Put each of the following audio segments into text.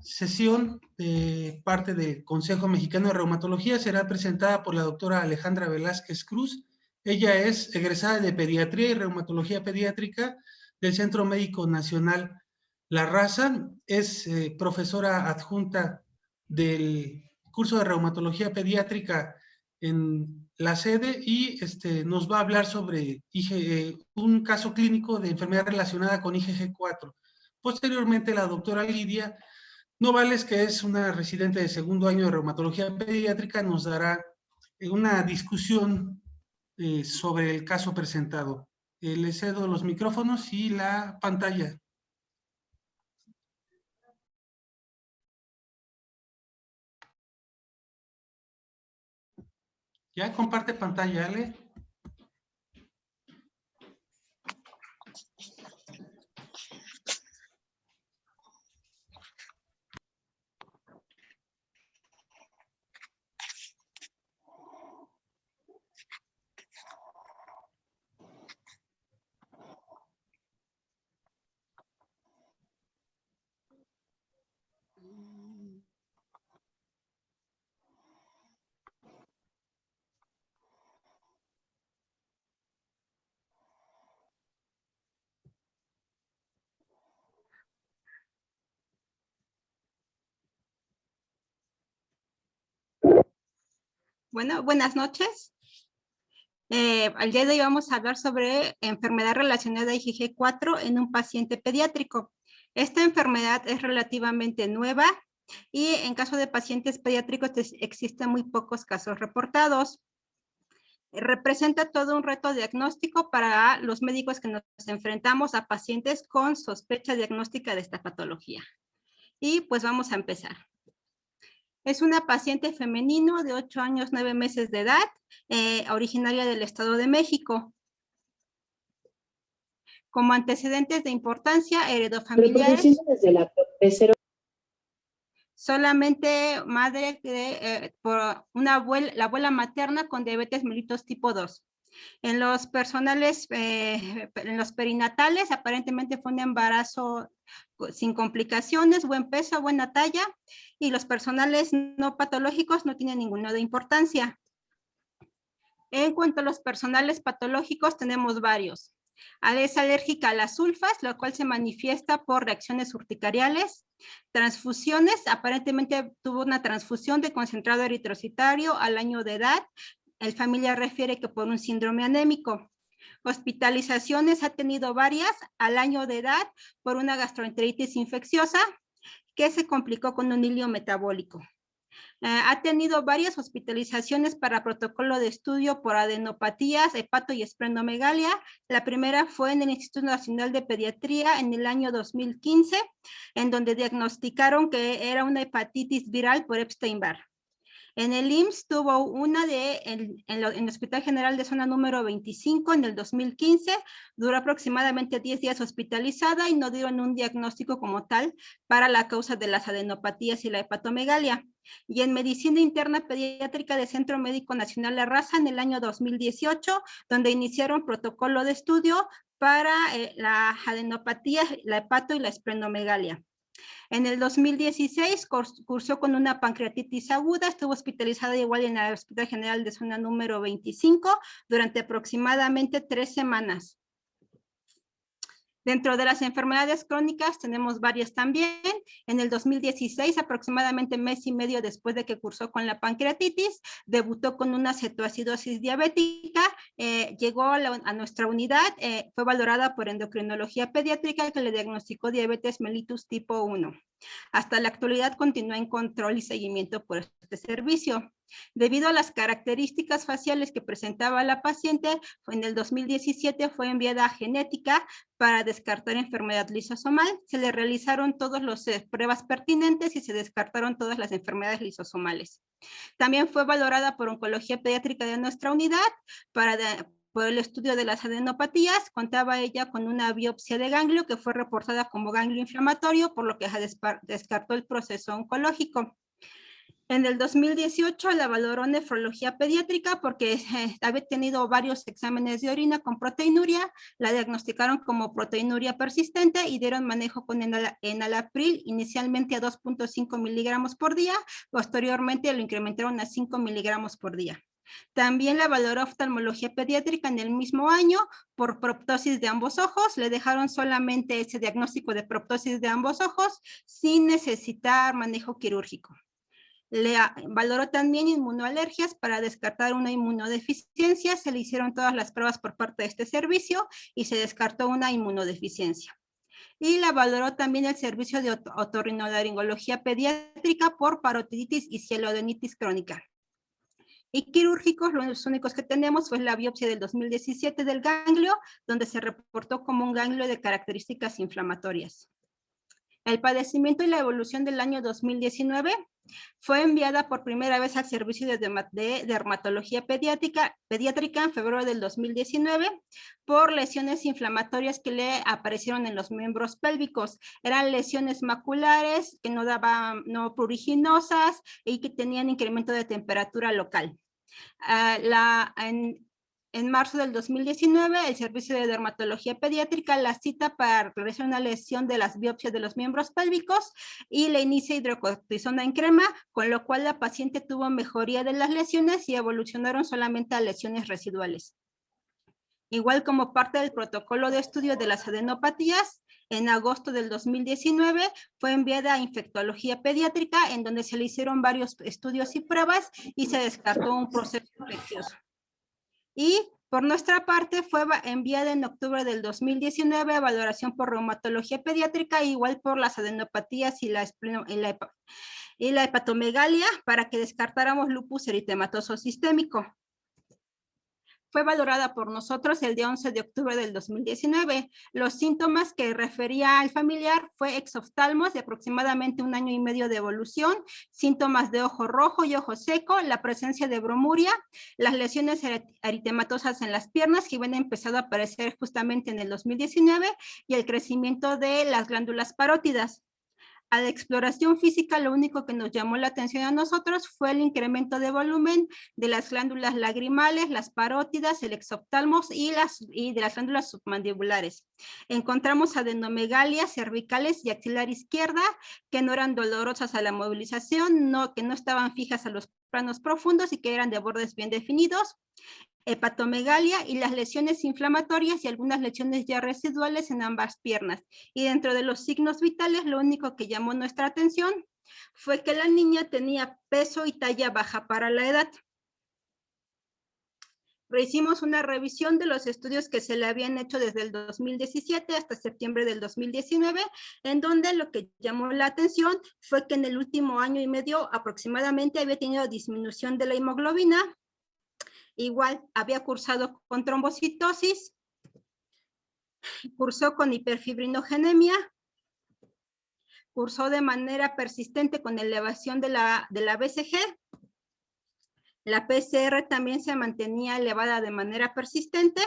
Sesión de parte del Consejo Mexicano de Reumatología será presentada por la doctora Alejandra Velázquez Cruz. Ella es egresada de Pediatría y Reumatología Pediátrica del Centro Médico Nacional La Raza. Es profesora adjunta del curso de Reumatología Pediátrica en la sede y nos va a hablar sobre un caso clínico de enfermedad relacionada con IgG4. Posteriormente, la doctora Lidia Novales, que es una residente de segundo año de reumatología pediátrica, nos dará una discusión sobre el caso presentado. Le cedo los micrófonos y la pantalla. Ya comparte pantalla, Ale. Bueno, buenas noches. El día de hoy vamos a hablar sobre enfermedad relacionada a IgG4 en un paciente pediátrico. Esta enfermedad es relativamente nueva y en caso de pacientes pediátricos existen muy pocos casos reportados. Representa todo un reto diagnóstico para los médicos que nos enfrentamos a pacientes con sospecha diagnóstica de esta patología. Y pues vamos a empezar. Es una paciente femenino de 8 años, 9 meses de edad, originaria del Estado de México. Como antecedentes de importancia, heredofamiliares. Desde la solamente madre por la abuela materna con diabetes mellitus tipo 2. En los personales, en los perinatales, aparentemente fue un embarazo sin complicaciones, buen peso, buena talla, y los personales no patológicos no tienen ninguna de importancia. En cuanto a los personales patológicos, tenemos varios. Es alérgica a las sulfas, lo cual se manifiesta por reacciones urticariales. Transfusiones, aparentemente tuvo una transfusión de concentrado eritrocitario al año de edad. El familiar refiere que por un síndrome anémico. Hospitalizaciones ha tenido varias al año de edad por una gastroenteritis infecciosa que se complicó con un hilio metabólico. Ha tenido varias hospitalizaciones para protocolo de estudio por adenopatías, hepato y esplenomegalia. La primera fue en el Instituto Nacional de Pediatría en el año 2015, en donde diagnosticaron que era una hepatitis viral por Epstein-Barr. En el IMSS tuvo una en el Hospital General de Zona número 25 en el 2015, duró aproximadamente 10 días hospitalizada y no dieron un diagnóstico como tal para la causa de las adenopatías y la hepatomegalia. Y en Medicina Interna Pediátrica del Centro Médico Nacional La Raza en el año 2018, donde iniciaron protocolo de estudio para la adenopatía, la hepato y la esplenomegalia. En el 2016 cursó con una pancreatitis aguda, estuvo hospitalizada igual en el Hospital General de Zona número 25 durante aproximadamente 3 semanas. Dentro de las enfermedades crónicas tenemos varias también. En el 2016, aproximadamente mes y medio después de que cursó con la pancreatitis, debutó con una cetoacidosis diabética, llegó a nuestra unidad, fue valorada por endocrinología pediátrica que le diagnosticó diabetes mellitus tipo 1. Hasta la actualidad continúa en control y seguimiento por este servicio. Debido a las características faciales que presentaba la paciente, en el 2017 fue enviada a genética para descartar enfermedad lisosomal. Se le realizaron todas las pruebas pertinentes y se descartaron todas las enfermedades lisosomales. También fue valorada por oncología pediátrica de nuestra unidad por el estudio de las adenopatías. Contaba ella con una biopsia de ganglio que fue reportada como ganglio inflamatorio, por lo que descartó el proceso oncológico. En el 2018 la valoró nefrología pediátrica porque había tenido varios exámenes de orina con proteinuria, la diagnosticaron como proteinuria persistente y dieron manejo con enalapril inicialmente a 2.5 miligramos por día, posteriormente lo incrementaron a 5 miligramos por día. También la valoró oftalmología pediátrica en el mismo año por proptosis de ambos ojos. Le dejaron solamente ese diagnóstico de proptosis de ambos ojos sin necesitar manejo quirúrgico. Le valoró también inmunoalergias para descartar una inmunodeficiencia. Se le hicieron todas las pruebas por parte de este servicio y se descartó una inmunodeficiencia. Y la valoró también el servicio de otorrinolaringología pediátrica por parotiditis y cielodenitis crónica. Y quirúrgicos, los únicos que tenemos fue la biopsia del 2017 del ganglio, donde se reportó como un ganglio de características inflamatorias. El padecimiento y la evolución del año 2019 fue enviada por primera vez al servicio de dermatología pediátrica en febrero del 2019 por lesiones inflamatorias que le aparecieron en los miembros pélvicos. Eran lesiones maculares que no pruriginosas y que tenían incremento de temperatura local. En marzo del 2019, el Servicio de Dermatología Pediátrica la cita para realizar una lesión de las biopsias de los miembros pélvicos y le inicia hidrocortisona en crema, con lo cual la paciente tuvo mejoría de las lesiones y evolucionaron solamente a lesiones residuales. Igual como parte del protocolo de estudio de las adenopatías, en agosto del 2019 fue enviada a infectología pediátrica, en donde se le hicieron varios estudios y pruebas y se descartó un proceso infeccioso. Y por nuestra parte fue enviada en octubre del 2019 a valoración por reumatología pediátrica, igual por las adenopatías y la hepatomegalia, para que descartáramos lupus eritematoso sistémico. Fue valorada por nosotros el día 11 de octubre del 2019. Los síntomas que refería al familiar fue exoftalmos de aproximadamente 1 año y medio de evolución, síntomas de ojo rojo y ojo seco, la presencia de bromuria, las lesiones eritematosas en las piernas que habían empezado a aparecer justamente en el 2019 y el crecimiento de las glándulas parótidas. A la exploración física, lo único que nos llamó la atención a nosotros fue el incremento de volumen de las glándulas lagrimales, las parótidas, el exoftalmos y de las glándulas submandibulares. Encontramos adenomegalias cervicales y axilar izquierda que no eran dolorosas a la movilización, que no estaban fijas a los planos profundos y que eran de bordes bien definidos. Hepatomegalia y las lesiones inflamatorias y algunas lesiones ya residuales en ambas piernas. Y dentro de los signos vitales, lo único que llamó nuestra atención fue que la niña tenía peso y talla baja para la edad. Hicimos una revisión de los estudios que se le habían hecho desde el 2017 hasta septiembre del 2019, en donde lo que llamó la atención fue que en el último año y medio aproximadamente había tenido disminución de la hemoglobina. Igual había cursado con trombocitosis, cursó con hiperfibrinogenemia, cursó de manera persistente con elevación de la BCG. La PCR también se mantenía elevada de manera persistente.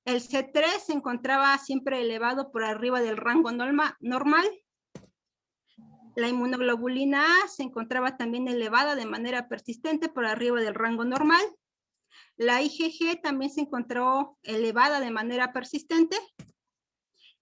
El C3 se encontraba siempre elevado por arriba del rango normal. La inmunoglobulina A se encontraba también elevada de manera persistente por arriba del rango normal. La IgG también se encontró elevada de manera persistente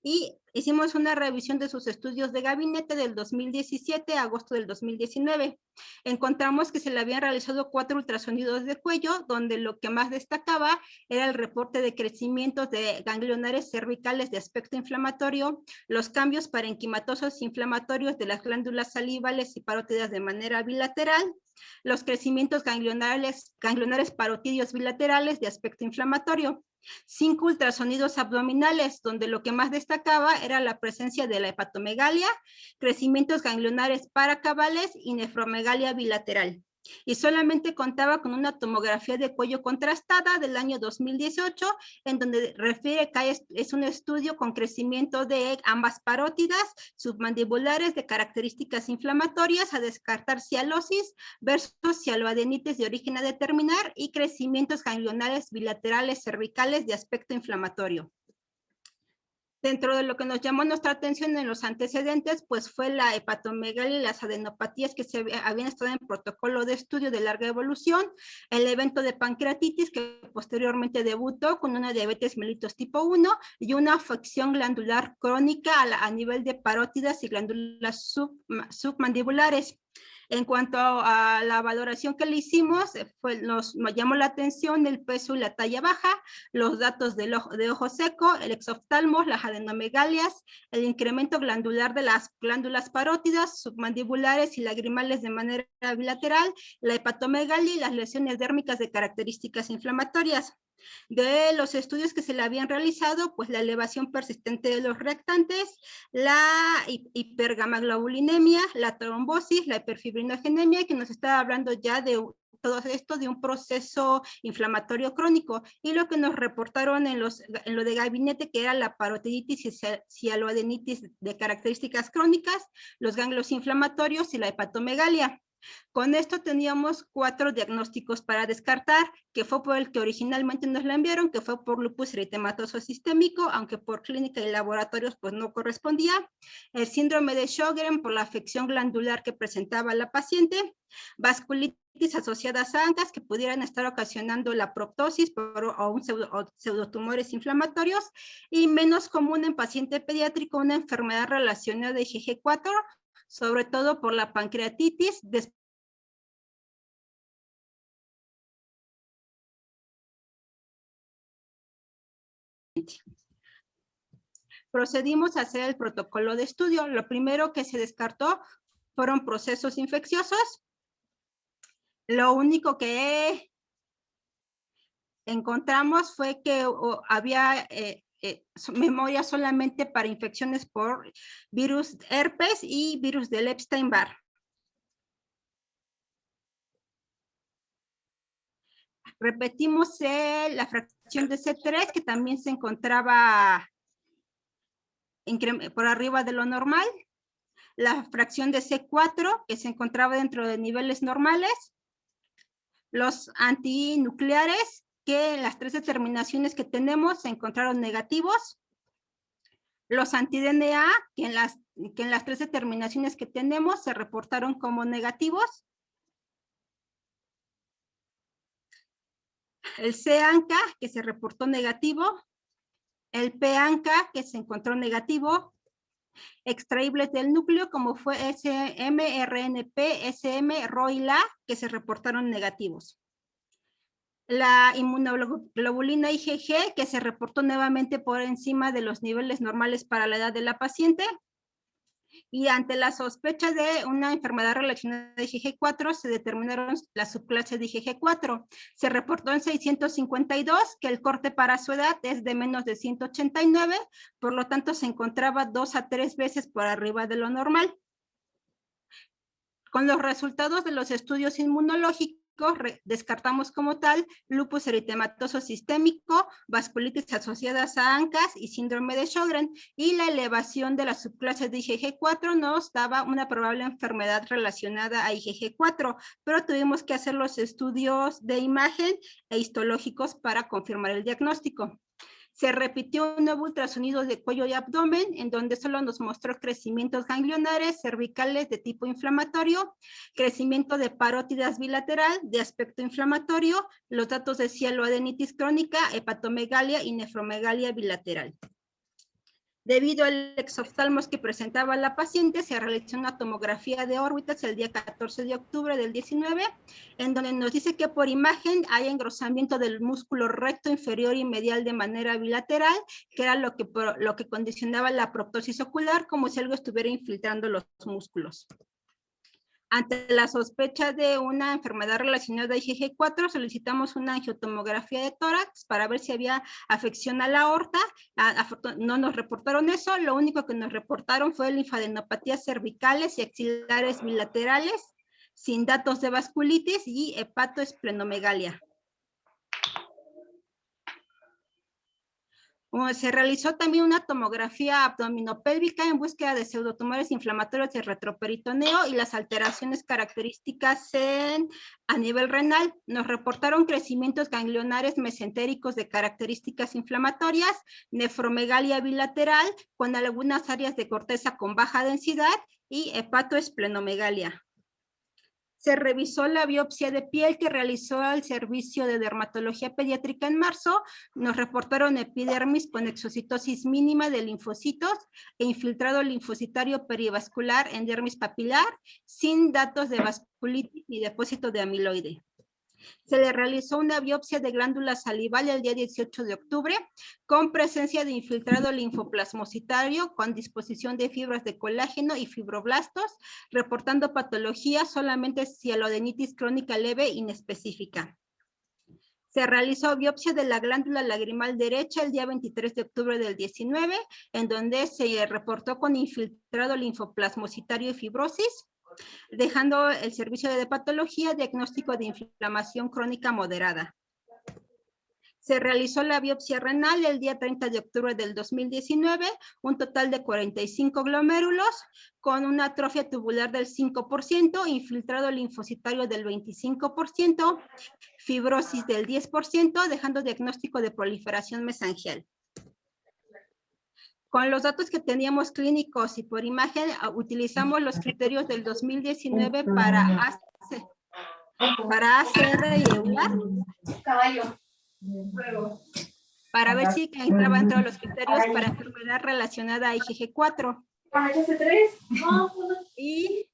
y hicimos una revisión de sus estudios de gabinete del 2017 a agosto del 2019. Encontramos que se le habían realizado 4 ultrasonidos de cuello, donde lo que más destacaba era el reporte de crecimientos de ganglionares cervicales de aspecto inflamatorio, los cambios parenquimatosos inflamatorios de las glándulas salivales y parótidas de manera bilateral, los crecimientos ganglionares parotidios bilaterales de aspecto inflamatorio. 5 ultrasonidos abdominales, donde lo que más destacaba era la presencia de la hepatomegalia, crecimientos ganglionares paracabales y nefromegalia bilateral. Y solamente contaba con una tomografía de cuello contrastada del año 2018, en donde refiere que es un estudio con crecimiento de ambas parótidas submandibulares de características inflamatorias a descartar cialosis versus cialoadenitis de origen a determinar y crecimientos ganglionares bilaterales cervicales de aspecto inflamatorio. Dentro de lo que nos llamó nuestra atención en los antecedentes, pues fue la hepatomegalia y las adenopatías que se habían estado en protocolo de estudio de larga evolución, el evento de pancreatitis que posteriormente debutó con una diabetes mellitus tipo 1 y una afección glandular crónica a nivel de parótidas y glándulas submandibulares. En cuanto a la valoración que le hicimos, nos llamó la atención el peso y la talla baja, los datos de ojo seco, el exoftalmos, las adenomegalias, el incremento glandular de las glándulas parótidas, submandibulares y lagrimales de manera bilateral, la hepatomegalia y las lesiones dérmicas de características inflamatorias. De los estudios que se le habían realizado, pues la elevación persistente de los reactantes, la hipergamaglobulinemia, la trombosis, la hiperfibrinogenemia, que nos está hablando ya de todo esto de un proceso inflamatorio crónico, y lo que nos reportaron en lo de gabinete, que era la parotiditis y cialoadenitis de características crónicas, los ganglios inflamatorios y la hepatomegalia. Con esto teníamos 4 diagnósticos para descartar, que fue por el que originalmente nos la enviaron, que fue por lupus eritematoso sistémico, aunque por clínica y laboratorios pues no correspondía, el síndrome de Sjögren por la afección glandular que presentaba la paciente, vasculitis asociadas a ANCAS que pudieran estar ocasionando la proptosis o pseudotumores inflamatorios, y menos común en paciente pediátrico una enfermedad relacionada de IgG4, sobre todo por la pancreatitis. Procedimos a hacer el protocolo de estudio. Lo primero que se descartó fueron procesos infecciosos. Lo único que encontramos fue que había memoria solamente para infecciones por virus herpes y virus del Epstein-Barr. Repetimos la fracción de C3, que también se encontraba por arriba de lo normal, la fracción de C4, que se encontraba dentro de niveles normales, los antinucleares, que en las 3 determinaciones que tenemos se encontraron negativos, los anti-DNA, que en las 3 determinaciones que tenemos se reportaron como negativos, el C-ANCA, que se reportó negativo, el P-ANCA, que se encontró negativo, extraíbles del núcleo, como fue SM, RNP, SM, RO y LA, que se reportaron negativos. La inmunoglobulina IgG, que se reportó nuevamente por encima de los niveles normales para la edad de la paciente. Y ante la sospecha de una enfermedad relacionada a IgG4, se determinaron las subclases de IgG4. Se reportó en 652 que el corte para su edad es de menos de 189, por lo tanto se encontraba 2 a 3 veces por arriba de lo normal. Con los resultados de los estudios inmunológicos, descartamos como tal lupus eritematoso sistémico, vasculitis asociadas a ANCAS y síndrome de Sjögren, y la elevación de las subclases de IgG4 nos daba una probable enfermedad relacionada a IgG4, pero tuvimos que hacer los estudios de imagen e histológicos para confirmar el diagnóstico. Se repitió un nuevo ultrasonido de cuello y abdomen, en donde solo nos mostró crecimientos ganglionares cervicales de tipo inflamatorio, crecimiento de parótidas bilateral de aspecto inflamatorio, los datos de cialoadenitis crónica, hepatomegalia y nefromegalia bilateral. Debido al exoftalmos que presentaba la paciente, se realizó una tomografía de órbitas el día 14 de octubre del 19, en donde nos dice que por imagen hay engrosamiento del músculo recto inferior y medial de manera bilateral, que era lo que condicionaba la proptosis ocular, como si algo estuviera infiltrando los músculos. Ante la sospecha de una enfermedad relacionada a IgG4, solicitamos una angiotomografía de tórax para ver si había afección a la aorta. No nos reportaron eso, lo único que nos reportaron fue linfadenopatías cervicales y axilares bilaterales, sin datos de vasculitis y hepatoesplenomegalia. Se realizó también una tomografía abdominopélvica en búsqueda de pseudotumores inflamatorios del retroperitoneo y las alteraciones características a nivel renal. Nos reportaron crecimientos ganglionares mesentéricos de características inflamatorias, nefromegalia bilateral con algunas áreas de corteza con baja densidad y hepatoesplenomegalia. Se revisó la biopsia de piel que realizó el Servicio de Dermatología Pediátrica en marzo. Nos reportaron epidermis con exocitosis mínima de linfocitos e infiltrado linfocitario perivascular en dermis papilar, sin datos de vasculitis ni depósito de amiloide. Se le realizó una biopsia de glándula salival el día 18 de octubre con presencia de infiltrado linfoplasmocitario con disposición de fibras de colágeno y fibroblastos, reportando patología solamente cialodenitis crónica leve inespecífica. Se realizó biopsia de la glándula lagrimal derecha el día 23 de octubre del 19, en donde se reportó con infiltrado linfoplasmocitario y fibrosis, dejando el servicio de patología diagnóstico de inflamación crónica moderada. Se realizó la biopsia renal el día 30 de octubre del 2019, un total de 45 glomérulos, con una atrofia tubular del 5%, infiltrado linfocitario del 25%, fibrosis del 10%, dejando diagnóstico de proliferación mesangial. Con los datos que teníamos clínicos y por imagen, utilizamos los criterios del 2019 para ACR y EULAR, para ver si entraban todos los criterios para enfermedad relacionada a IgG4. Y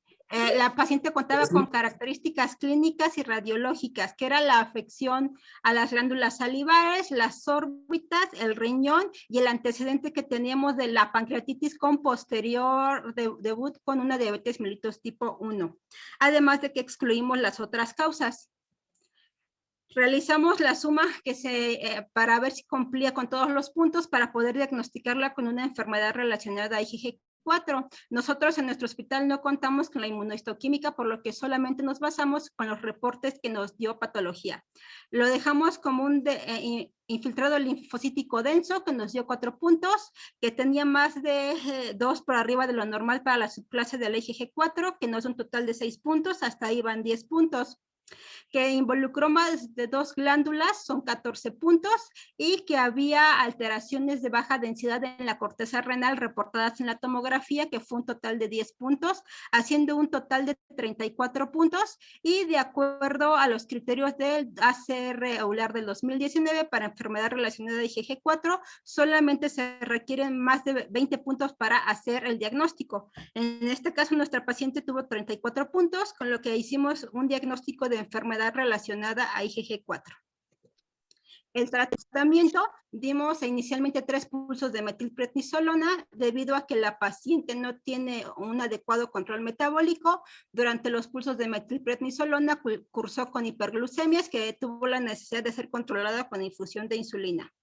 la paciente contaba con características clínicas y radiológicas, que era la afección a las glándulas salivares, las órbitas, el riñón y el antecedente que teníamos de la pancreatitis con posterior debut con una diabetes mellitus tipo 1. Además de que excluimos las otras causas. Realizamos la suma para ver si cumplía con todos los puntos para poder diagnosticarla con una enfermedad relacionada a IgG4. Nosotros en nuestro hospital no contamos con la inmunohistoquímica, por lo que solamente nos basamos con los reportes que nos dio patología. Lo dejamos como un infiltrado linfocítico denso que nos dio 4 puntos, que tenía más de 2 por arriba de lo normal para la subclase de la IgG4, que nos da un total de 6 puntos, hasta ahí van 10 puntos. Que involucró más de 2 glándulas, son 14 puntos, y que había alteraciones de baja densidad en la corteza renal reportadas en la tomografía, que fue un total de 10 puntos, haciendo un total de 34 puntos, y de acuerdo a los criterios del ACR EULAR del 2019 para enfermedad relacionada a IgG4, solamente se requieren más de 20 puntos para hacer el diagnóstico. En este caso, nuestra paciente tuvo 34 puntos, con lo que hicimos un diagnóstico de enfermedad relacionada a IgG4. El tratamiento, dimos inicialmente 3 pulsos de metilprednisolona debido a que la paciente no tiene un adecuado control metabólico. Durante los pulsos de metilprednisolona cursó con hiperglucemias que tuvo la necesidad de ser controlada con infusión de insulina.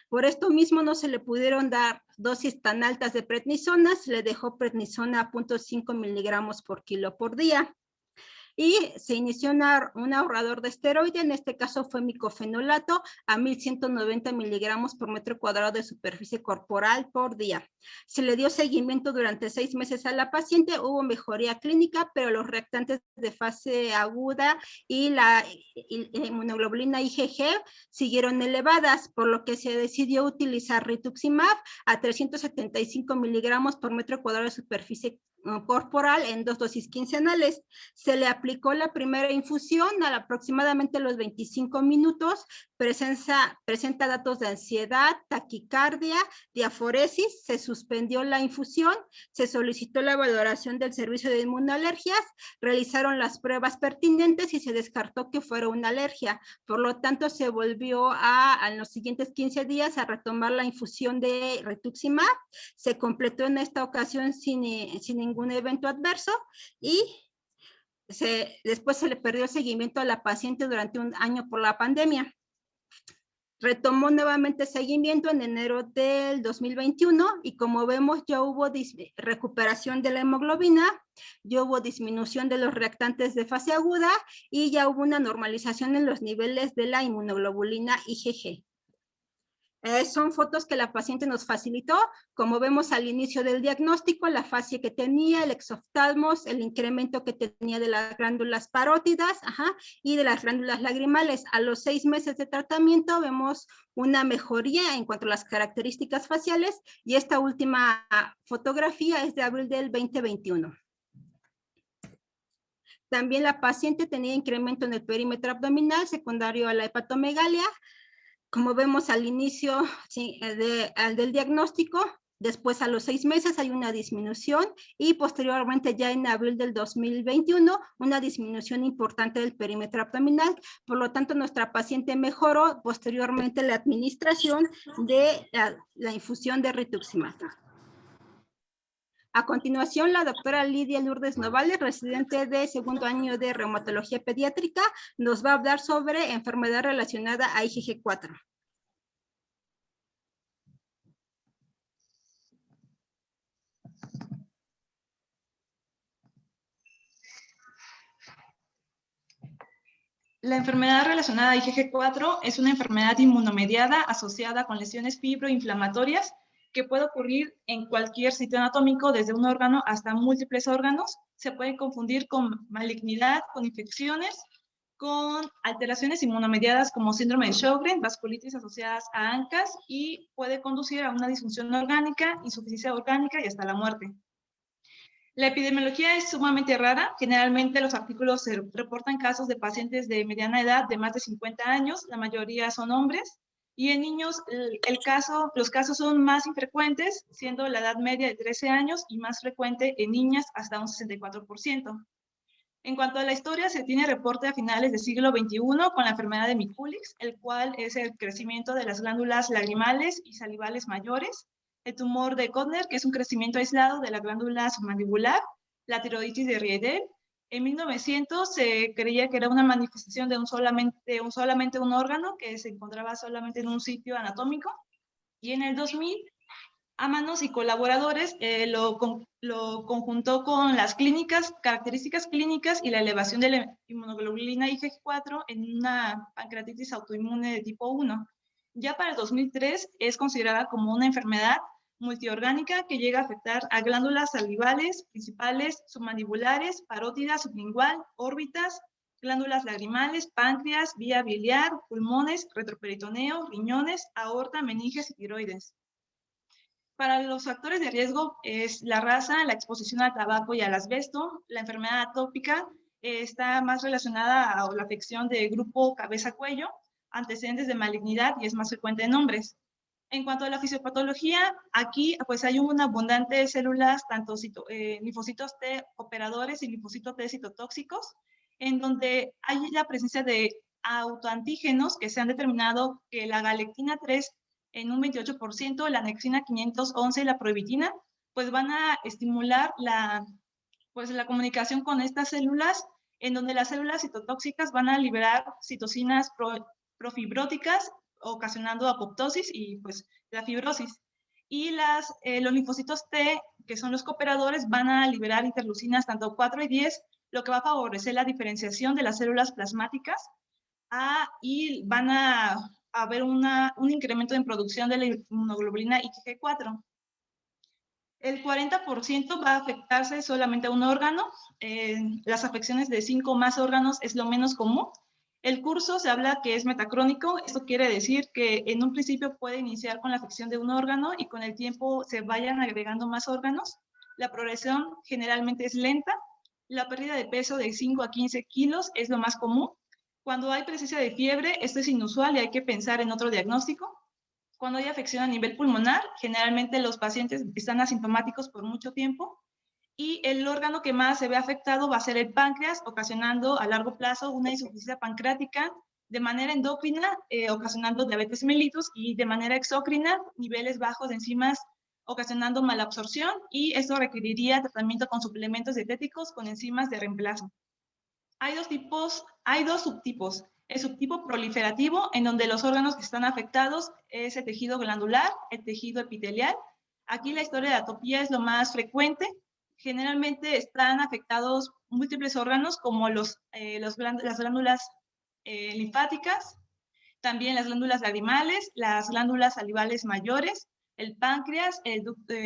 Por esto mismo no se le pudieron dar dosis tan altas de prednisona, se le dejó prednisona a 0.5 miligramos por kilo por día. Y se inició un ahorrador de esteroide, en este caso fue micofenolato a 1190 miligramos por metro cuadrado de superficie corporal por día. Se le dio seguimiento durante 6 meses a la paciente, hubo mejoría clínica, pero los reactantes de fase aguda y la inmunoglobulina IgG siguieron elevadas, por lo que se decidió utilizar rituximab a 375 miligramos por metro cuadrado de superficie corporal en 2 dosis quincenales. Se le aplicó la primera infusión a aproximadamente los 25 minutos, presenta datos de ansiedad, taquicardia, diaforesis, se suspendió la infusión, se solicitó la valoración del servicio de inmunoalergias, realizaron las pruebas pertinentes y se descartó que fuera una alergia. Por lo tanto, se volvió en los siguientes 15 días a retomar la infusión de rituximab. Se completó en esta ocasión sin ningún evento adverso y después se le perdió el seguimiento a la paciente durante un año por la pandemia. Retomó nuevamente seguimiento en enero del 2021 y como vemos ya hubo recuperación de la hemoglobina, ya hubo disminución de los reactantes de fase aguda y ya hubo una normalización en los niveles de la inmunoglobulina IgG. Son fotos que la paciente nos facilitó, como vemos al inicio del diagnóstico, la fascia que tenía, el exoftalmos, el incremento que tenía de las glándulas parótidas, y de las glándulas lagrimales. A los 6 meses de tratamiento vemos una mejoría en cuanto a las características faciales, y esta última fotografía es de abril del 2021. También la paciente tenía incremento en el perímetro abdominal secundario a la hepatomegalia. Como vemos al inicio del diagnóstico, después a los 6 meses hay una disminución y posteriormente ya en abril del 2021 una disminución importante del perímetro abdominal. Por lo tanto, nuestra paciente mejoró posteriormente la administración de la infusión de rituximab. A continuación, la doctora Lidia Lourdes Novales, residente de segundo año de reumatología pediátrica, nos va a hablar sobre enfermedad relacionada a IgG4. La enfermedad relacionada a IgG4 es una enfermedad inmunomediada asociada con lesiones fibroinflamatorias que puede ocurrir en cualquier sitio anatómico, desde un órgano hasta múltiples órganos. Se puede confundir con malignidad, con infecciones, con alteraciones inmunomediadas como síndrome de Sjögren, vasculitis asociadas a ANCAS, y puede conducir a una disfunción orgánica, insuficiencia orgánica y hasta la muerte. La epidemiología es sumamente rara. Generalmente los artículos se reportan casos de pacientes de mediana edad de más de 50 años, la mayoría son hombres, y en niños los casos son más infrecuentes, siendo la edad media de 13 años y más frecuente en niñas hasta un 64%. En cuanto a la historia, se tiene reporte a finales del siglo XXI con la enfermedad de Mikulicz, el cual es el crecimiento de las glándulas lagrimales y salivales mayores, el tumor de Kottner, que es un crecimiento aislado de la glándula submandibular, la tiroiditis de Riedel. En 1900 se creía que era una manifestación de solamente un órgano que se encontraba solamente en un sitio anatómico, y en el 2000 Amanos y colaboradores lo conjuntó con las características clínicas y la elevación de la inmunoglobulina IgG4 en una pancreatitis autoinmune de tipo 1. Ya para el 2003 es considerada como una enfermedad multiorgánica que llega a afectar a glándulas salivales principales, submandibulares, parótidas, sublingual, órbitas, glándulas lagrimales, páncreas, vía biliar, pulmones, retroperitoneo, riñones, aorta, meninges y tiroides. Para los factores de riesgo es la raza, la exposición al tabaco y al asbesto. La enfermedad atópica está más relacionada a la afección de grupo cabeza-cuello, antecedentes de malignidad, y es más frecuente en hombres. En cuanto a la fisiopatología, aquí pues hay una abundante de células, tanto linfocitos T operadores y linfocitos T citotóxicos, en donde hay la presencia de autoantígenos que se han determinado que la galectina 3 en un 28%, la anexina 511 y la prohibitina, pues van a estimular la comunicación con estas células, en donde las células citotóxicas van a liberar citocinas profibróticas, ocasionando apoptosis y pues la fibrosis. Y los linfocitos T, que son los cooperadores, van a liberar interleucinas tanto 4 y 10, lo que va a favorecer la diferenciación de las células plasmáticas, y van a haber un incremento en producción de la inmunoglobulina IgG4. El 40% va a afectarse solamente a un órgano. Las afecciones de 5 o más órganos es lo menos común. El curso se habla que es metacrónico. Esto quiere decir que en un principio puede iniciar con la afección de un órgano y con el tiempo se vayan agregando más órganos. La progresión generalmente es lenta. La pérdida de peso de 5 a 15 kilos es lo más común. Cuando hay presencia de fiebre, esto es inusual y hay que pensar en otro diagnóstico. Cuando hay afección a nivel pulmonar, generalmente los pacientes están asintomáticos por mucho tiempo, y el órgano que más se ve afectado va a ser el páncreas, ocasionando a largo plazo una insuficiencia pancreática, de manera endocrina, ocasionando diabetes mellitus, y de manera exócrina, niveles bajos de enzimas, ocasionando malabsorción, y esto requeriría tratamiento con suplementos dietéticos con enzimas de reemplazo. Hay dos subtipos. El subtipo proliferativo, en donde los órganos que están afectados es el tejido glandular, el tejido epitelial. Aquí la historia de atopía es lo más frecuente. Generalmente están afectados múltiples órganos como las glándulas linfáticas, También las glándulas lagrimales, las glándulas salivales mayores, el páncreas,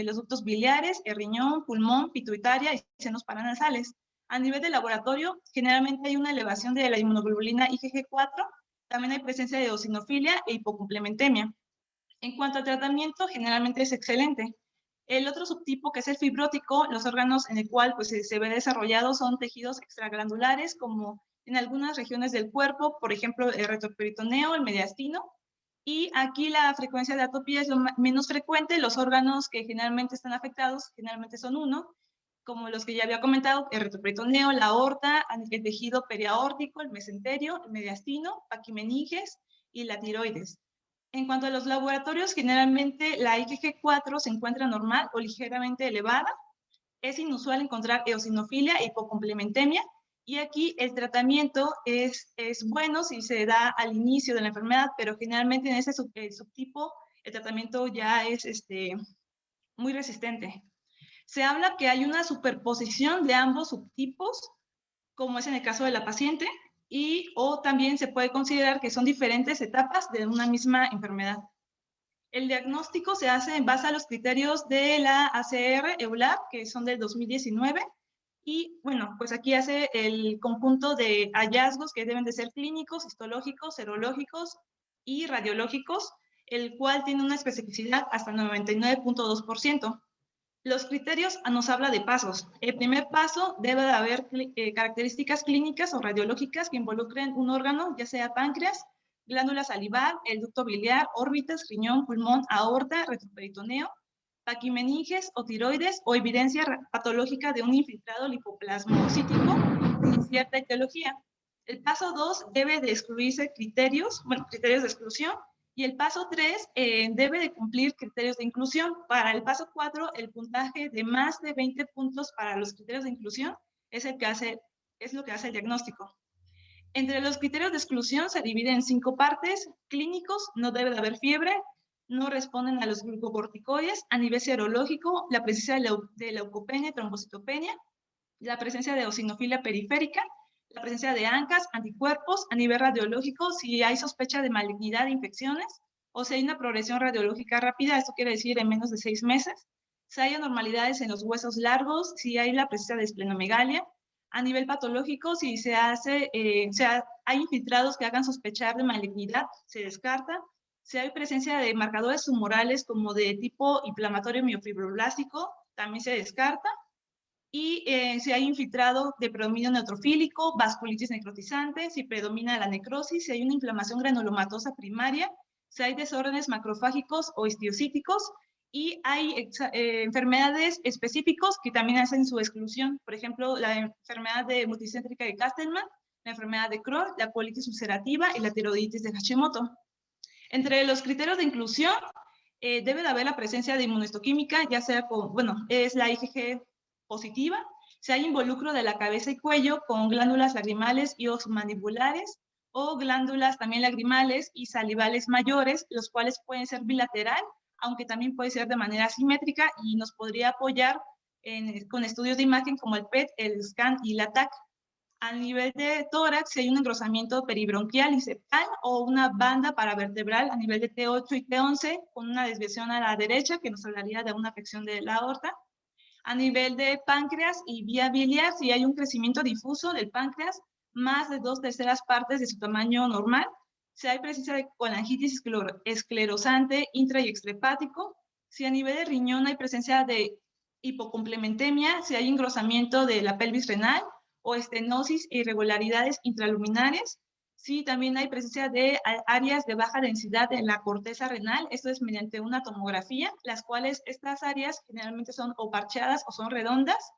los ductos biliares, el riñón, pulmón, pituitaria y senos paranasales. A nivel de laboratorio, generalmente hay una elevación de la inmunoglobulina IgG4, también hay presencia de eosinofilia e hipocomplementemia. En cuanto al tratamiento, generalmente es excelente. El otro subtipo, que es el fibrótico, los órganos en el cual pues, se ve desarrollado son tejidos extraglandulares, como en algunas regiones del cuerpo, por ejemplo, el retroperitoneo, el mediastino, y aquí la frecuencia de atopía es lo menos frecuente. Los órganos que generalmente están afectados, generalmente son uno, como los que ya había comentado, el retroperitoneo, la aorta, el tejido periaórtico, el mesenterio, el mediastino, paquimeninges y la tiroides. En cuanto a los laboratorios, generalmente la IgG4 se encuentra normal o ligeramente elevada. Es inusual encontrar eosinofilia e hipocomplementemia, y aquí el tratamiento es bueno si se da al inicio de la enfermedad, pero generalmente en ese subtipo el tratamiento ya es muy resistente. Se habla que hay una superposición de ambos subtipos, como es en el caso de la paciente, o también se puede considerar que son diferentes etapas de una misma enfermedad. El diagnóstico se hace en base a los criterios de la ACR-EULAR, que son del 2019, y bueno, pues aquí hace el conjunto de hallazgos que deben de ser clínicos, histológicos, serológicos y radiológicos, el cual tiene una especificidad hasta 99.2%. Los criterios nos habla de pasos. El primer paso debe de haber características clínicas o radiológicas que involucren un órgano, ya sea páncreas, glándula salivar, el ducto biliar, órbitas, riñón, pulmón, aorta, retroperitoneo, paquimeninges o tiroides, o evidencia patológica de un infiltrado lipoplasmocítico sin cierta etiología. El paso 2 debe de excluirse criterios de exclusión, y el paso 3 debe de cumplir criterios de inclusión. Para el paso 4, el puntaje de más de 20 puntos para los criterios de inclusión es lo que hace el diagnóstico. Entre los criterios de exclusión se dividen en 5 partes. Clínicos: no debe de haber fiebre, no responden a los glucocorticoides. A nivel serológico, la presencia de leucopenia y trombocitopenia, la presencia de eosinofilia periférica, la presencia de ANCAs, anticuerpos. A nivel radiológico, si hay sospecha de malignidad de infecciones, o si hay una progresión radiológica rápida, esto quiere decir en menos de 6 meses. Si hay anormalidades en los huesos largos, si hay la presencia de esplenomegalia. A nivel patológico, si hay infiltrados que hagan sospechar de malignidad, se descarta. Si hay presencia de marcadores tumorales como de tipo inflamatorio miofibroblástico, también se descarta. Y si hay infiltrado de predominio neutrofílico, vasculitis necrotizante, si predomina la necrosis, si hay una inflamación granulomatosa primaria, si hay desórdenes macrofágicos o histiocíticos, y hay enfermedades específicas que también hacen su exclusión. Por ejemplo, la enfermedad de multicéntrica de Castleman, la enfermedad de Crohn, la colitis ulcerativa y la tiroiditis de Hashimoto. Entre los criterios de inclusión, debe de haber la presencia de inmunohistoquímica, ya sea es la IgG positiva, si hay involucro de la cabeza y cuello con glándulas lagrimales y oxmanibulares, o glándulas también lagrimales y salivales mayores, los cuales pueden ser bilateral, aunque también puede ser de manera simétrica, y nos podría apoyar con estudios de imagen como el PET, el SCAN y la TAC. A nivel de tórax, si hay un engrosamiento peribronquial y septal, o una banda paravertebral a nivel de T8 y T11 con una desviación a la derecha, que nos hablaría de una afección de la aorta. A nivel de páncreas y vía biliar, si hay un crecimiento difuso del páncreas, más de 2/3 partes de su tamaño normal. Si hay presencia de colangitis esclerosante intra y extrahepático. Si a nivel de riñón hay presencia de hipocomplementemia, si hay engrosamiento de la pelvis renal, o estenosis e irregularidades intraluminares. Sí, también hay presencia de áreas de baja densidad en la corteza renal. Esto es mediante una tomografía, las cuales estas áreas generalmente son o parcheadas o son redondas.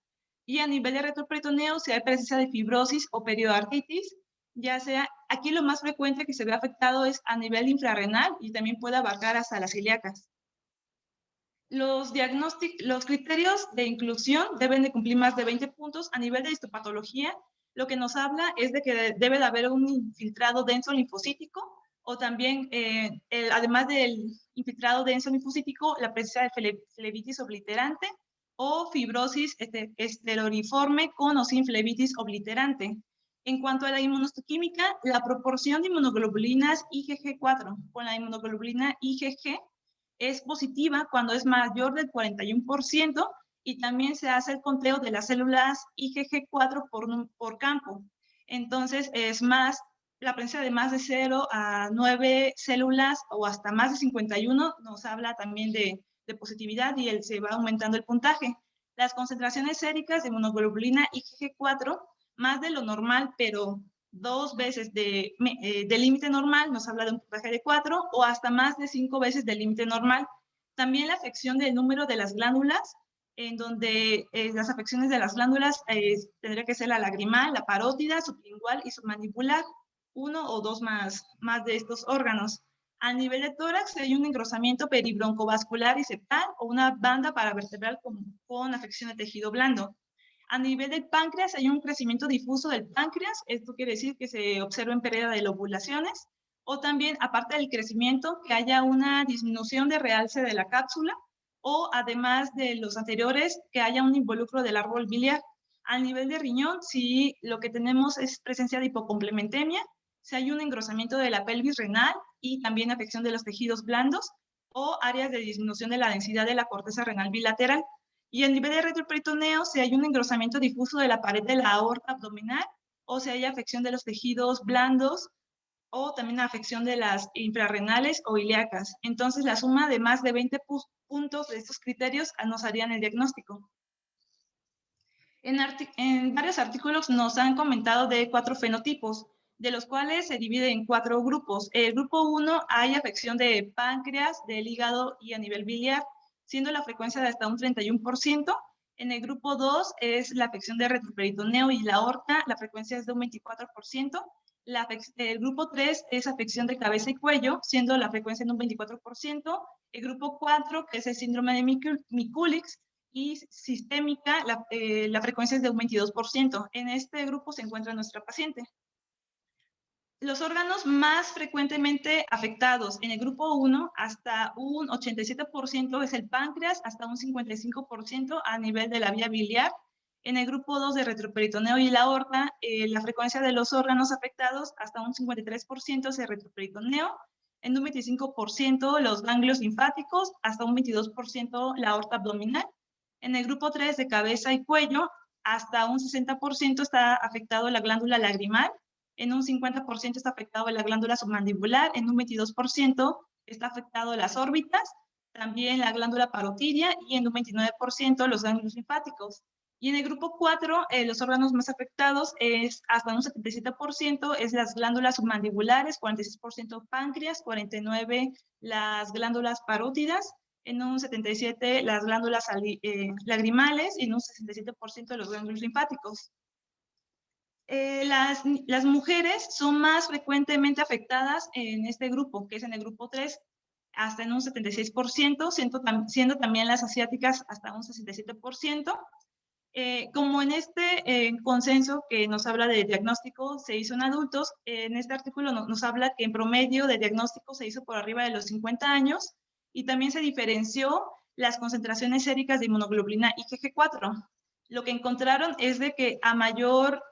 Y a nivel de retroperitoneo, si hay presencia de fibrosis o periartitis, ya sea, aquí lo más frecuente que se ve afectado es a nivel infrarrenal, y también puede abarcar hasta las ilíacas. Los criterios de inclusión deben de cumplir más de 20 puntos. A nivel de histopatología, lo que nos habla es de que debe de haber un infiltrado denso linfocítico, o también, además del infiltrado denso linfocítico, la presencia de flebitis obliterante o fibrosis escleroriforme con o sin flebitis obliterante. En cuanto a la inmunohistoquímica, la proporción de inmunoglobulinas IgG4 con la inmunoglobulina IgG es positiva cuando es mayor del 41% y también se hace el conteo de las células IgG4 por campo. Entonces, es más, la presencia de más de 0 a 9 células o hasta más de 51 nos habla también de positividad y se va aumentando el puntaje. Las concentraciones séricas de inmunoglobulina IgG4, más de lo normal, pero 2 veces del límite normal, nos habla de un puntaje de 4, o hasta más de 5 veces del límite normal. También la afección del número de las glándulas, en donde las afecciones de las glándulas tendría que ser la lagrimal, la parótida, sublingual y submandibular, 1 o 2 más de estos órganos. A nivel de tórax hay un engrosamiento peribroncovascular y septal o una banda paravertebral con afección de tejido blando. A nivel del páncreas hay un crecimiento difuso del páncreas, esto quiere decir que se observa en pérdida de lobulaciones, o también, aparte del crecimiento, que haya una disminución de realce de la cápsula, o además de los anteriores, que haya un involucro del árbol biliar. A nivel de riñón, si lo que tenemos es presencia de hipocomplementemia, si hay un engrosamiento de la pelvis renal y también afección de los tejidos blandos, o áreas de disminución de la densidad de la corteza renal bilateral. Y a nivel de retroperitoneo, si hay un engrosamiento difuso de la pared de la aorta abdominal, o si hay afección de los tejidos blandos, o también afección de las infrarrenales o ilíacas. Entonces, la suma de más de 20 puntos de estos criterios nos harían el diagnóstico. En varios artículos nos han comentado de 4 fenotipos, de los cuales se divide en 4 grupos. El grupo 1 hay afección de páncreas, del hígado y a nivel biliar, siendo la frecuencia de hasta un 31%. En el grupo 2 es la afección de retroperitoneo y la aorta, la frecuencia es de un 24%. El grupo 3 es afección de cabeza y cuello, siendo la frecuencia de un 24%. El grupo 4, que es el síndrome de Mikulicz, y sistémica, la frecuencia es de un 22%. En este grupo se encuentra nuestra paciente. Los órganos más frecuentemente afectados en el grupo 1, hasta un 87% es el páncreas, hasta un 55% a nivel de la vía biliar. En el grupo 2 de retroperitoneo y la aorta, la frecuencia de los órganos afectados, hasta un 53% es el retroperitoneo, en un 25% los ganglios linfáticos, hasta un 22% la aorta abdominal. En el grupo 3 de cabeza y cuello, hasta un 60% está afectado la glándula lagrimal, en un 50% está afectado la glándula submandibular, en un 22% está afectado las órbitas, también la glándula parotidia y en un 29% los ganglios linfáticos. Y en el grupo 4, los órganos más afectados es hasta un 77% es las glándulas submandibulares, 46% páncreas, 49% las glándulas parótidas, en un 77% las glándulas lagrimales y en un 67% los ganglios linfáticos. Las mujeres son más frecuentemente afectadas en este grupo, que es en el grupo 3, hasta en un 76%, siendo también las asiáticas hasta un 67%. Como en este consenso que nos habla de diagnóstico se hizo en adultos, en este artículo nos habla que en promedio de diagnóstico se hizo por arriba de los 50 años y también se diferenció las concentraciones séricas de inmunoglobulina IgG4. Lo que encontraron es de que a mayor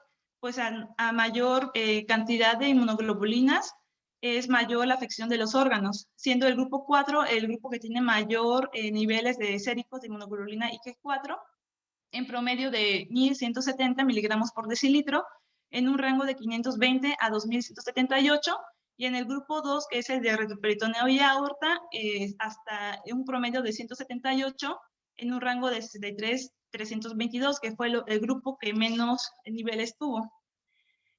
cantidad de inmunoglobulinas es mayor la afección de los órganos, siendo el grupo 4 el grupo que tiene mayor niveles de séricos de inmunoglobulina IgG4, en promedio de 1.170 miligramos por decilitro, en un rango de 520 a 2.178, y en el grupo 2, que es el de retroperitoneo y aorta, hasta un promedio de 178, en un rango de 63-322, que fue el grupo que menos niveles tuvo.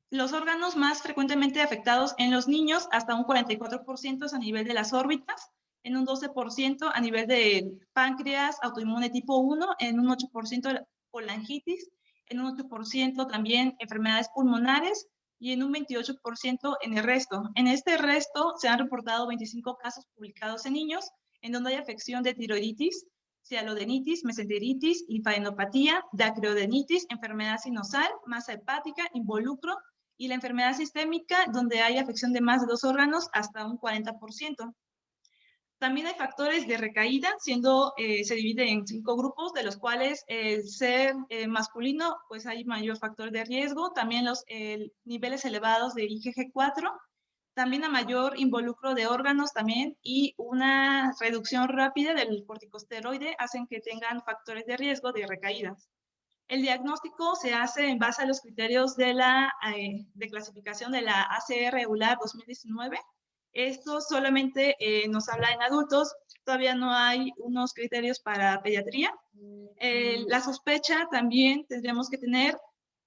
Los órganos más frecuentemente afectados en los niños, hasta un 44% es a nivel de las órbitas, en un 12% a nivel de páncreas autoinmune tipo 1, en un 8% colangitis, en un 8% también enfermedades pulmonares y en un 28% en el resto. En este resto se han reportado 25 casos publicados en niños, en donde hay afección de tiroiditis, cialodenitis, mesenteritis, linfadenopatía, dacreodenitis, enfermedad sinosal, masa hepática, involucro, y la enfermedad sistémica, donde hay afección de más de 2 órganos hasta un 40%. También hay factores de recaída, se divide en 5 grupos, de los cuales el ser masculino, pues hay mayor factor de riesgo, también los niveles elevados de IgG4, también a mayor involucro de órganos también, y una reducción rápida del corticosteroide hacen que tengan factores de riesgo de recaídas. El diagnóstico se hace en base a los criterios de de clasificación de la ACR EULAR 2019. Esto solamente nos habla en adultos, todavía no hay unos criterios para pediatría. La sospecha también tendríamos que tener,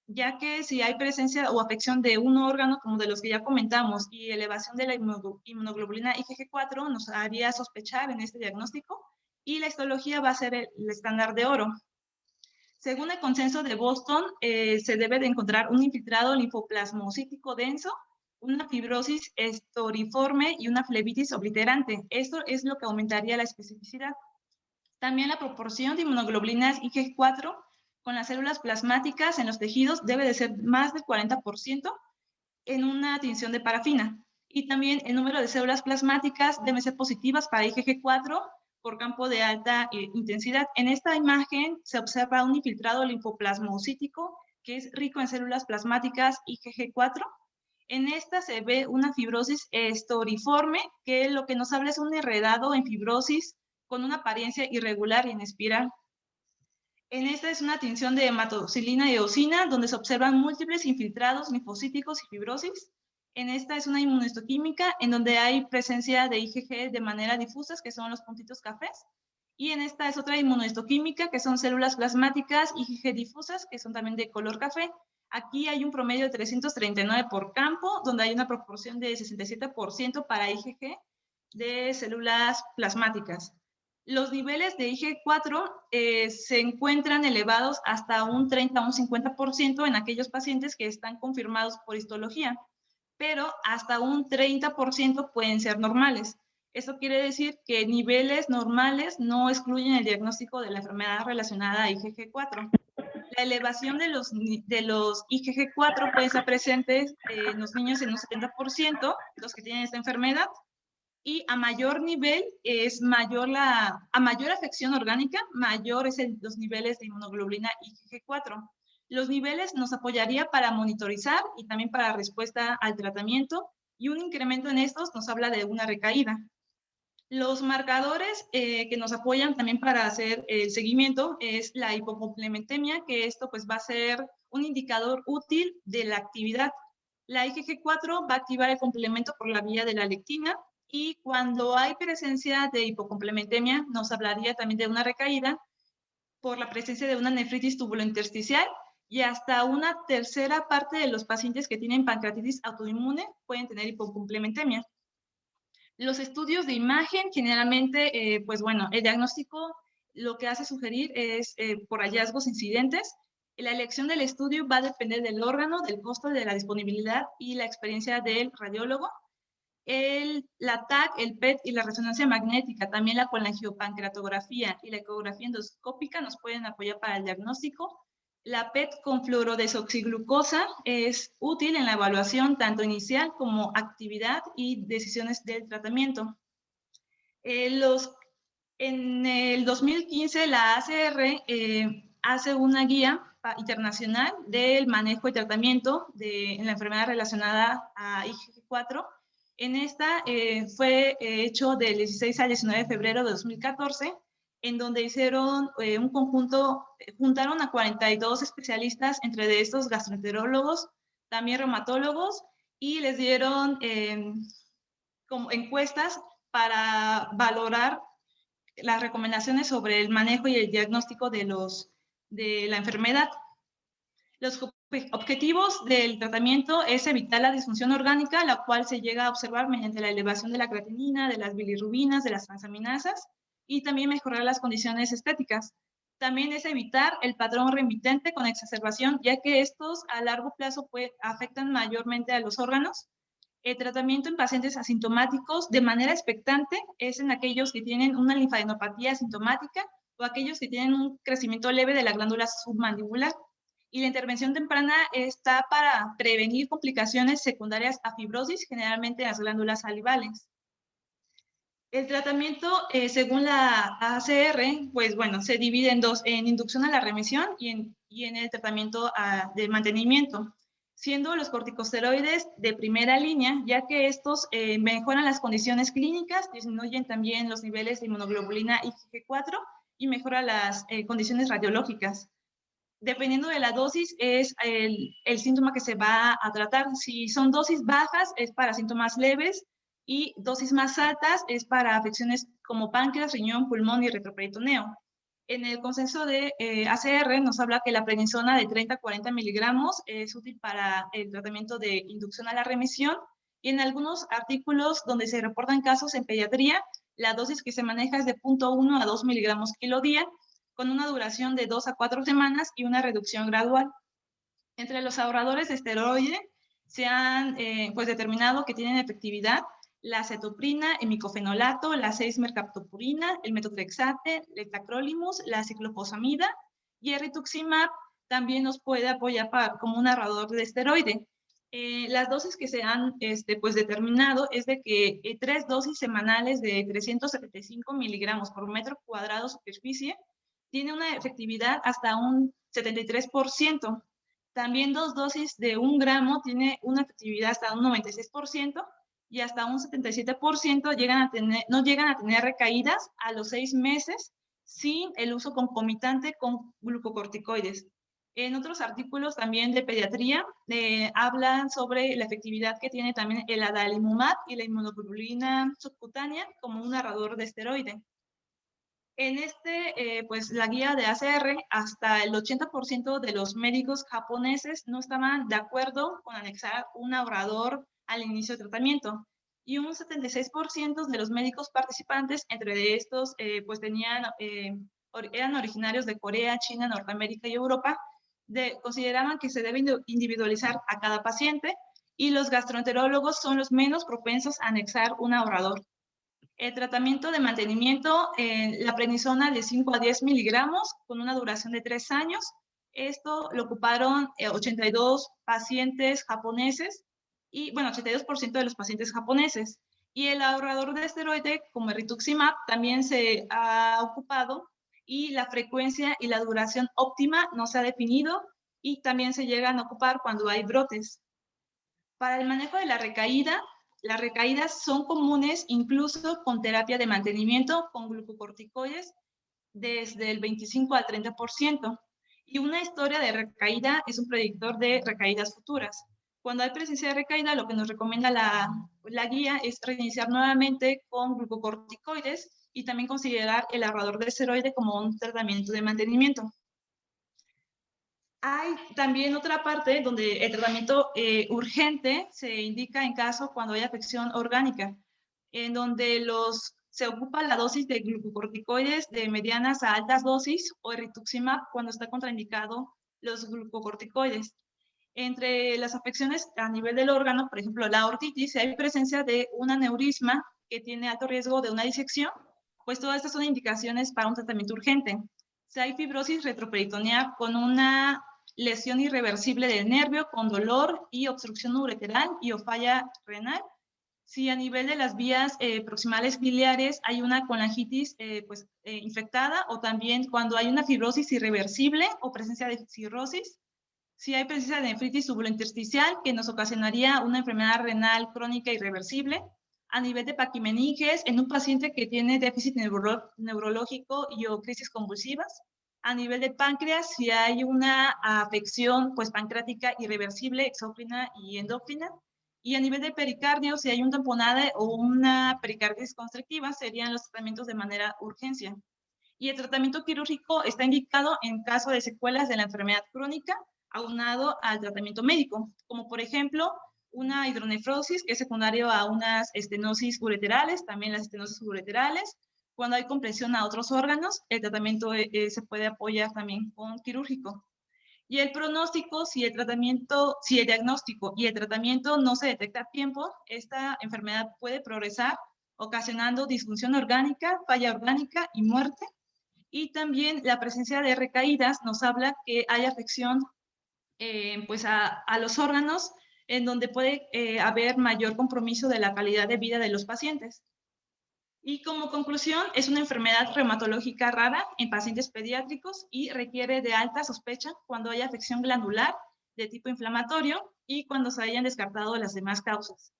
ya que si hay presencia o afección de un órgano, como de los que ya comentamos, y elevación de la inmunoglobulina IgG4, nos haría sospechar en este diagnóstico, y la histología va a ser el estándar de oro. Según el consenso de Boston, se debe de encontrar un infiltrado linfoplasmocítico denso, una fibrosis estoriforme y una flebitis obliterante. Esto es lo que aumentaría la especificidad. También la proporción de inmunoglobulinas IgG4 con las células plasmáticas en los tejidos debe de ser más del 40% en una tinción de parafina. Y también el número de células plasmáticas debe ser positivas para IgG4 por campo de alta intensidad. En esta imagen se observa un infiltrado linfoplasmocítico que es rico en células plasmáticas IgG4. En esta se ve una fibrosis estoriforme, que lo que nos habla es un enredado en fibrosis con una apariencia irregular y en espiral. En esta es una tinción de hematocilina y eosina, donde se observan múltiples infiltrados linfocíticos y fibrosis. En esta es una inmunohistoquímica, en donde hay presencia de IgG de manera difusas, que son los puntitos cafés. Y en esta es otra inmunohistoquímica, que son células plasmáticas IgG difusas, que son también de color café. Aquí hay un promedio de 339 por campo, donde hay una proporción de 67% para IgG de células plasmáticas. Los niveles de IgG4 se encuentran elevados hasta un 30 a un 50% en aquellos pacientes que están confirmados por histología, pero hasta un 30% pueden ser normales. Eso quiere decir que niveles normales no excluyen el diagnóstico de la enfermedad relacionada a IgG4. La elevación de los IgG4 puede estar presente en los niños en un 70%, los que tienen esta enfermedad, y a mayor nivel es a mayor afección orgánica, mayor es los niveles de inmunoglobulina IgG4. Los niveles nos apoyaría para monitorizar y también para respuesta al tratamiento, y un incremento en estos nos habla de una recaída. Los marcadores que nos apoyan también para hacer el seguimiento es la hipocomplementemia, que esto pues va a ser un indicador útil de la actividad. La IgG4 va a activar el complemento por la vía de la lectina, y cuando hay presencia de hipocomplementemia nos hablaría también de una recaída por la presencia de una nefritis tubulointersticial, y hasta una tercera parte de los pacientes que tienen pancreatitis autoinmune pueden tener hipocomplementemia. Los estudios de imagen generalmente, pues bueno, el diagnóstico lo que hace sugerir es por hallazgos incidentes. La elección del estudio va a depender del órgano, del costo, de la disponibilidad y la experiencia del radiólogo. La TAC, el PET y la resonancia magnética, también la colangiopancreatografía y la ecografía endoscópica nos pueden apoyar para el diagnóstico. La PET con fluorodesoxiglucosa es útil en la evaluación tanto inicial como actividad y decisiones del tratamiento. En el 2015 la ACR hace una guía internacional del manejo y tratamiento en la enfermedad relacionada a IgG4. En esta fue hecho del 16 al 19 de febrero de 2014, en donde hicieron un conjunto, juntaron a 42 especialistas, entre de estos gastroenterólogos, también reumatólogos, y les dieron como encuestas para valorar las recomendaciones sobre el manejo y el diagnóstico de la enfermedad. Los objetivos del tratamiento es evitar la disfunción orgánica, la cual se llega a observar mediante la elevación de la creatinina, de las bilirrubinas, de las transaminasas, y también mejorar las condiciones estéticas. También es evitar el patrón remitente con exacerbación, ya que estos a largo plazo afectan mayormente a los órganos. El tratamiento en pacientes asintomáticos de manera expectante es en aquellos que tienen una linfadenopatía asintomática o aquellos que tienen un crecimiento leve de la glándula submandibular. Y la intervención temprana está para prevenir complicaciones secundarias a fibrosis, generalmente en las glándulas salivales. El tratamiento, según la ACR, pues bueno, se divide en dos, en inducción a la remisión y en el tratamiento de mantenimiento, siendo los corticosteroides de primera línea, ya que estos mejoran las condiciones clínicas, disminuyen también los niveles de inmunoglobulina IgG4 y mejoran las condiciones radiológicas. Dependiendo de la dosis, es el síntoma que se va a tratar. Si son dosis bajas, es para síntomas leves, y dosis más altas es para afecciones como páncreas, riñón, pulmón y retroperitoneo. En el consenso de ACR nos habla que la prednisona de 30 a 40 miligramos es útil para el tratamiento de inducción a la remisión, y en algunos artículos donde se reportan casos en pediatría, la dosis que se maneja es de 0.1 a 2 miligramos kilo día, con una duración de 2 a 4 semanas y una reducción gradual. Entre los ahorradores de esteroide se han pues determinado que tienen efectividad la cetoprina, el micofenolato, la 6-mercaptopurina, el metotrexate, el tacrolimus, la ciclofosfamida, y el rituximab también nos puede apoyar como un ahorrador de esteroide. Las dosis que se han pues determinado es de que 3 dosis semanales de 375 miligramos por metro cuadrado superficie tiene una efectividad hasta un 73%. También 2 dosis de 1 gramo tiene una efectividad hasta un 96%, y hasta un 77% no llegan a tener recaídas a los 6 meses sin el uso concomitante con glucocorticoides. En otros artículos también de pediatría hablan sobre la efectividad que tiene también el adalimumab y la inmunoglobulina subcutánea como un narrador de esteroide. En pues la guía de ACR, hasta el 80% de los médicos japoneses no estaban de acuerdo con anexar un ahorrador al inicio del tratamiento, y un 76% de los médicos participantes, entre estos, pues eran originarios de Corea, China, Norteamérica y Europa, consideraban que se debe individualizar a cada paciente, y los gastroenterólogos son los menos propensos a anexar un ahorrador. El tratamiento de mantenimiento, la prednisona de 5 a 10 miligramos con una duración de 3 años. Esto lo ocuparon 82 pacientes japoneses, y bueno, 82% de los pacientes japoneses. Y el ahorrador de esteroide, como el rituximab, también se ha ocupado, y la frecuencia y la duración óptima no se ha definido, y también se llegan a ocupar cuando hay brotes. Para el manejo de la recaída, las recaídas son comunes incluso con terapia de mantenimiento con glucocorticoides desde el 25 al 30%. Y una historia de recaída es un predictor de recaídas futuras. Cuando hay presencia de recaída, lo que nos recomienda la guía es reiniciar nuevamente con glucocorticoides, y también considerar el ahorrador de esteroide como un tratamiento de mantenimiento. Hay también otra parte donde el tratamiento urgente se indica en caso cuando hay afección orgánica, en donde se ocupa la dosis de glucocorticoides de medianas a altas dosis, o rituximab cuando está contraindicado los glucocorticoides. Entre las afecciones a nivel del órgano, por ejemplo, la ortitis, si hay presencia de un aneurisma que tiene alto riesgo de una disección, pues todas estas son indicaciones para un tratamiento urgente. Si hay fibrosis retroperitoneal con una lesión irreversible del nervio, con dolor y obstrucción ureteral y o falla renal. Si a nivel de las vías proximales biliares hay una colangitis infectada, o también cuando hay una fibrosis irreversible o presencia de cirrosis. Si hay presencia de nefritis subluointersticial, que nos ocasionaría una enfermedad renal crónica irreversible. A nivel de paquimeninges, en un paciente que tiene déficit neurológico y o crisis convulsivas. A nivel de páncreas, si hay una afección pancreática irreversible, exócrina y endócrina. Y a nivel de pericardio, si hay un tamponada o una pericarditis constrictiva, serían los tratamientos de manera urgencia. Y el tratamiento quirúrgico está indicado en caso de secuelas de la enfermedad crónica, aunado al tratamiento médico, como por ejemplo una hidronefrosis, que es secundario a unas estenosis ureterales, también las estenosis ureterales. Cuando hay compresión a otros órganos, el tratamiento se puede apoyar también con quirúrgico. Y el pronóstico, si el diagnóstico y el tratamiento no se detecta a tiempo, esta enfermedad puede progresar, ocasionando disfunción orgánica, falla orgánica y muerte. Y también la presencia de recaídas nos habla que hay afección a los órganos, en donde puede haber mayor compromiso de la calidad de vida de los pacientes. Y como conclusión, es una enfermedad reumatológica rara en pacientes pediátricos y requiere de alta sospecha cuando haya afección glandular de tipo inflamatorio y cuando se hayan descartado las demás causas.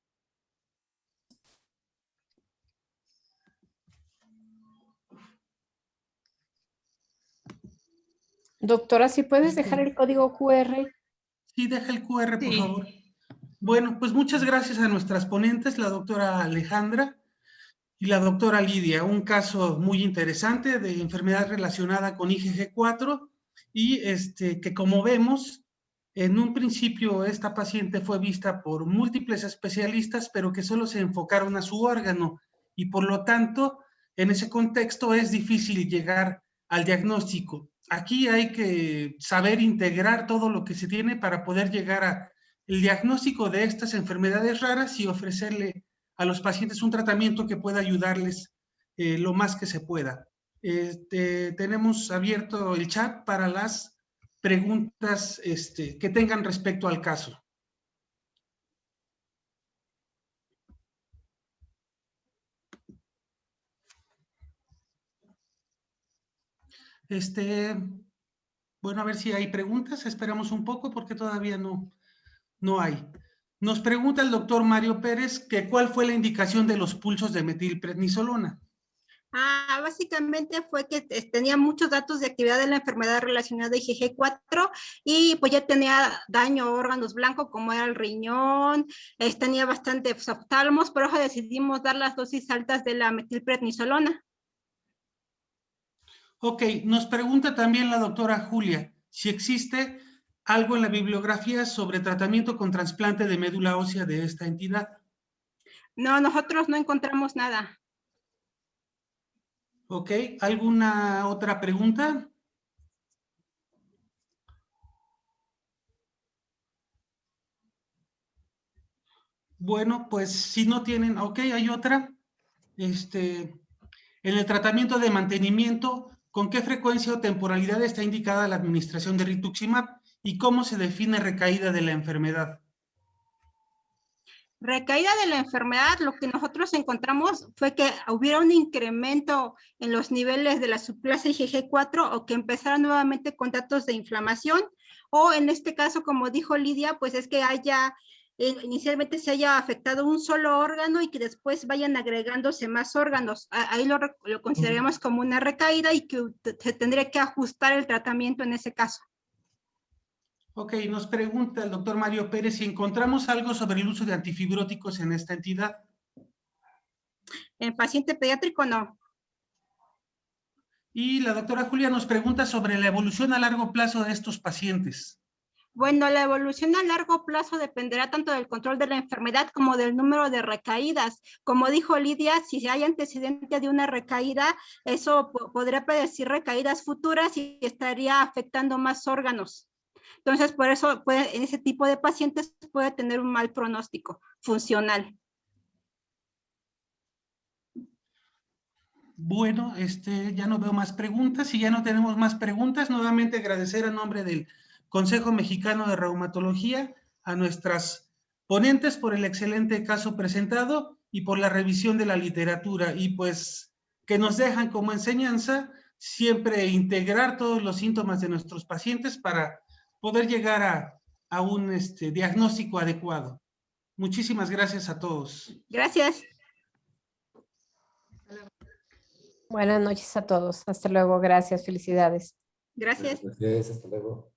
Doctora, ¿sí puedes dejar el código QR? Sí, deja el QR, por Sí. favor. Bueno, pues muchas gracias a nuestras ponentes, la doctora Alejandra y la doctora Lidia. Un caso muy interesante de enfermedad relacionada con IgG4 y que como vemos, en un principio esta paciente fue vista por múltiples especialistas, pero que solo se enfocaron a su órgano y por lo tanto, en ese contexto es difícil llegar al diagnóstico. Aquí hay que saber integrar todo lo que se tiene para poder llegar al diagnóstico de estas enfermedades raras y ofrecerle a los pacientes un tratamiento que pueda ayudarles lo más que se pueda. Tenemos abierto el chat para las preguntas que tengan respecto al caso. Bueno, a ver si hay preguntas. Esperamos un poco porque todavía no hay. Nos pregunta el doctor Mario Pérez que cuál fue la indicación de los pulsos de metilprednisolona. Básicamente fue que tenía muchos datos de actividad de la enfermedad relacionada a IgG4 y pues ya tenía daño a órganos blancos como era el riñón, tenía bastante oftalmos, por eso decidimos dar las dosis altas de la metilprednisolona. Ok, nos pregunta también la doctora Julia si existe algo en la bibliografía sobre tratamiento con trasplante de médula ósea de esta entidad. No, nosotros no encontramos nada. Ok, ¿alguna otra pregunta? Bueno, pues si no tienen, ok, hay otra. En el tratamiento de mantenimiento, ¿con qué frecuencia o temporalidad está indicada la administración de rituximab y cómo se define recaída de la enfermedad? Recaída de la enfermedad, lo que nosotros encontramos fue que hubiera un incremento en los niveles de la subclase IgG4 o que empezara nuevamente con datos de inflamación, o en este caso, como dijo Lidia, pues es que inicialmente se haya afectado un solo órgano y que después vayan agregándose más órganos. Ahí lo consideramos como una recaída y que se tendría que ajustar el tratamiento en ese caso. Ok, nos pregunta el doctor Mario Pérez si encontramos algo sobre el uso de antifibróticos en esta entidad. En paciente pediátrico, no. Y la doctora Julia nos pregunta sobre la evolución a largo plazo de estos pacientes. Bueno, la evolución a largo plazo dependerá tanto del control de la enfermedad como del número de recaídas. Como dijo Lidia, si hay antecedente de una recaída, eso podría predecir recaídas futuras y estaría afectando más órganos. Entonces, por eso en ese tipo de pacientes puede tener un mal pronóstico funcional. Bueno, ya no veo más preguntas y ya no tenemos más preguntas. Nuevamente agradecer a nombre del Consejo Mexicano de Reumatología a nuestras ponentes por el excelente caso presentado y por la revisión de la literatura y pues que nos dejan como enseñanza siempre integrar todos los síntomas de nuestros pacientes para poder llegar a un diagnóstico adecuado. Muchísimas gracias a todos. Gracias. Buenas noches a todos. Hasta luego. Gracias. Felicidades. Gracias. Gracias, hasta luego.